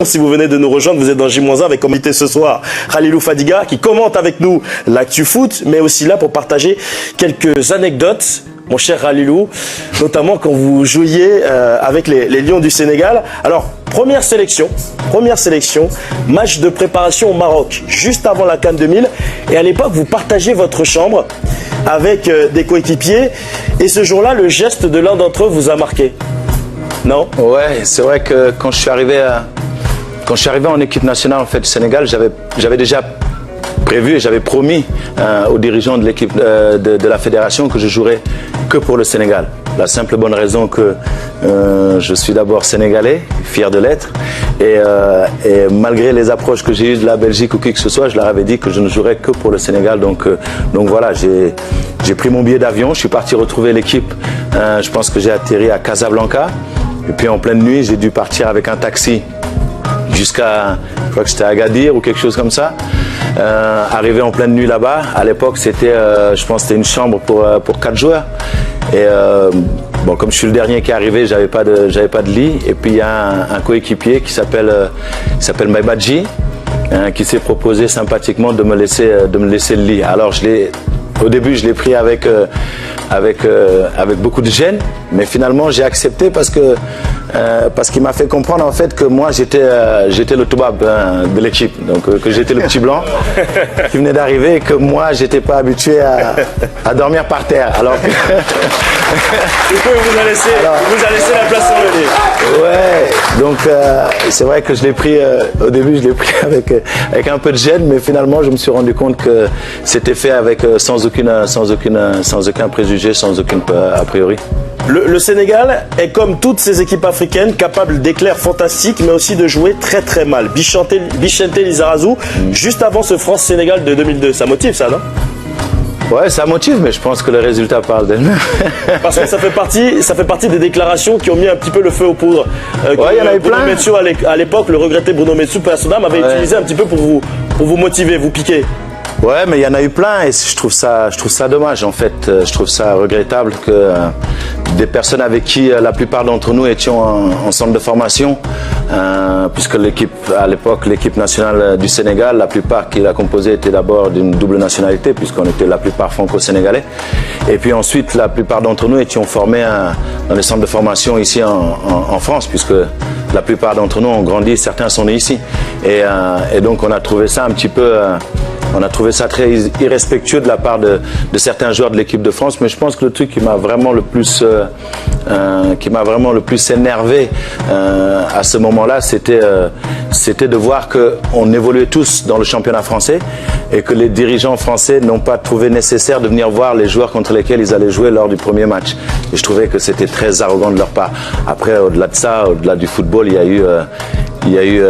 Si vous venez de nous rejoindre, vous êtes dans J-1 avec comme invité ce soir Khalilou Fadiga qui commente avec nous l'actu foot, mais aussi là pour partager quelques anecdotes. Mon cher Khalilou, notamment quand vous jouiez avec les Lions du Sénégal. Alors, première sélection, match de préparation au Maroc, juste avant la CAN 2000. Et à l'époque, vous partagez votre chambre avec des coéquipiers. Et ce jour-là, le geste de l'un d'entre eux vous a marqué, non? Ouais, c'est vrai que quand je suis arrivé en équipe nationale en fait, du Sénégal, j'avais déjà prévu et j'avais promis aux dirigeants de l'équipe de la fédération que je jouerais que pour le Sénégal. La simple bonne raison que je suis d'abord sénégalais, fier de l'être, et malgré les approches que j'ai eues de la Belgique ou qui que ce soit, je leur avais dit que je ne jouerais que pour le Sénégal. Donc voilà, j'ai pris mon billet d'avion, je suis parti retrouver l'équipe. Je pense que j'ai atterri à Casablanca, et puis en pleine nuit, j'ai dû partir avec un taxi jusqu'à, je crois que c'était Agadir ou quelque chose comme ça. Arrivé en pleine nuit là-bas, à l'époque c'était, je pense que c'était une chambre pour 4 joueurs. Et bon, comme je suis le dernier qui est arrivé, j'avais pas de lit. Et puis il y a un coéquipier qui s'appelle Maïbadji, qui s'est proposé sympathiquement de me laisser le lit. Alors au début, je l'ai pris avec beaucoup de gêne, mais finalement j'ai accepté parce qu'il m'a fait comprendre en fait que moi j'étais le toubab de l'équipe, donc que j'étais le petit blanc qui venait d'arriver et que moi j'étais pas habitué à dormir par terre. Alors que... Du coup, il vous a laissé la place sur le lit. Ouais, donc c'est vrai que je l'ai pris au début, je l'ai pris avec un peu de gêne, mais finalement je me suis rendu compte que c'était fait avec sans aucun préjugé, sans aucune a priori. Le Sénégal est comme toutes ces équipes africaines capable d'éclairs fantastiques mais aussi de jouer très très mal. Bichente Lizarazu, juste avant ce France-Sénégal de 2002, ça motive ça, non? Ouais, ça motive, mais je pense que le résultat parle d'elle-même. Parce que ça fait partie des déclarations qui ont mis un petit peu le feu aux poudres. Ouais, il y en avait plein. Bruno Metsu, à l'époque, le regretté Bruno Metsu, personnel, avait utilisé un petit peu pour vous motiver, vous piquer. Ouais, mais il y en a eu plein et je trouve ça dommage en fait. Je trouve ça regrettable que des personnes avec qui la plupart d'entre nous étions en centre de formation, puisque à l'époque, l'équipe nationale du Sénégal, la plupart qui la composaient étaient d'abord d'une double nationalité, puisqu'on était la plupart franco-sénégalais. Et puis ensuite, la plupart d'entre nous étions formés dans les centres de formation ici en France, puisque la plupart d'entre nous ont grandi, certains sont nés ici. Et donc on a trouvé ça un petit peu... On a trouvé ça très irrespectueux de la part de certains joueurs de l'équipe de France, mais je pense que le truc qui m'a vraiment le plus énervé à ce moment-là, c'était de voir qu'on évoluait tous dans le championnat français et que les dirigeants français n'ont pas trouvé nécessaire de venir voir les joueurs contre lesquels ils allaient jouer lors du premier match. Et je trouvais que c'était très arrogant de leur part. Après, au-delà de ça, au-delà du football, il y a eu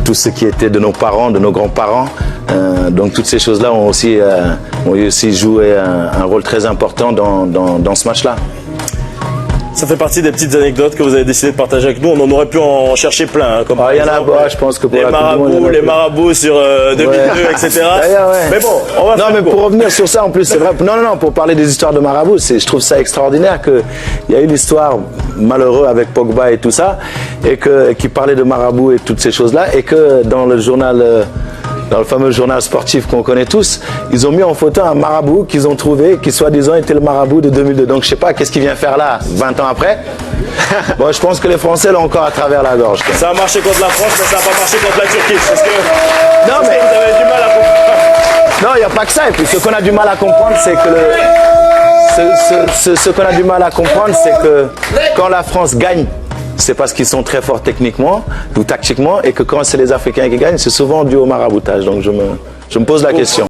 tout ce qui était de nos parents, de nos grands-parents. Donc toutes ces choses-là ont aussi joué un rôle très important dans ce match-là. Ça fait partie des petites anecdotes que vous avez décidé de partager avec nous. On en aurait pu en chercher plein. Hein, comme il y en a, je pense que pour les marabouts sur 2002, ouais. Etc. Ouais. Mais bon, on va faire pour revenir sur ça, en plus, c'est vrai. Non, pour parler des histoires de marabouts, je trouve ça extraordinaire qu'il y a eu l'histoire malheureuse avec Pogba et tout ça, et qui parlait de marabouts et toutes ces choses-là, et que dans le journal... Dans le fameux journal sportif qu'on connaît tous, ils ont mis en photo un marabout qu'ils ont trouvé, qui soi-disant était le marabout de 2002. Donc je sais pas qu'est-ce qu'il vient faire là, 20 ans après. Bon, je pense que les Français l'ont encore à travers la gorge. Ça a marché contre la France, mais ça n'a pas marché contre la Turquie. Parce que vous avez du mal à comprendre. Non, il n'y a pas que ça. Et puis ce qu'on a du mal à comprendre, c'est que ce qu'on a du mal à comprendre, c'est que quand la France gagne, c'est parce qu'ils sont très forts techniquement ou tactiquement, et que quand c'est les Africains qui gagnent, c'est souvent dû au maraboutage. Donc je me pose la question.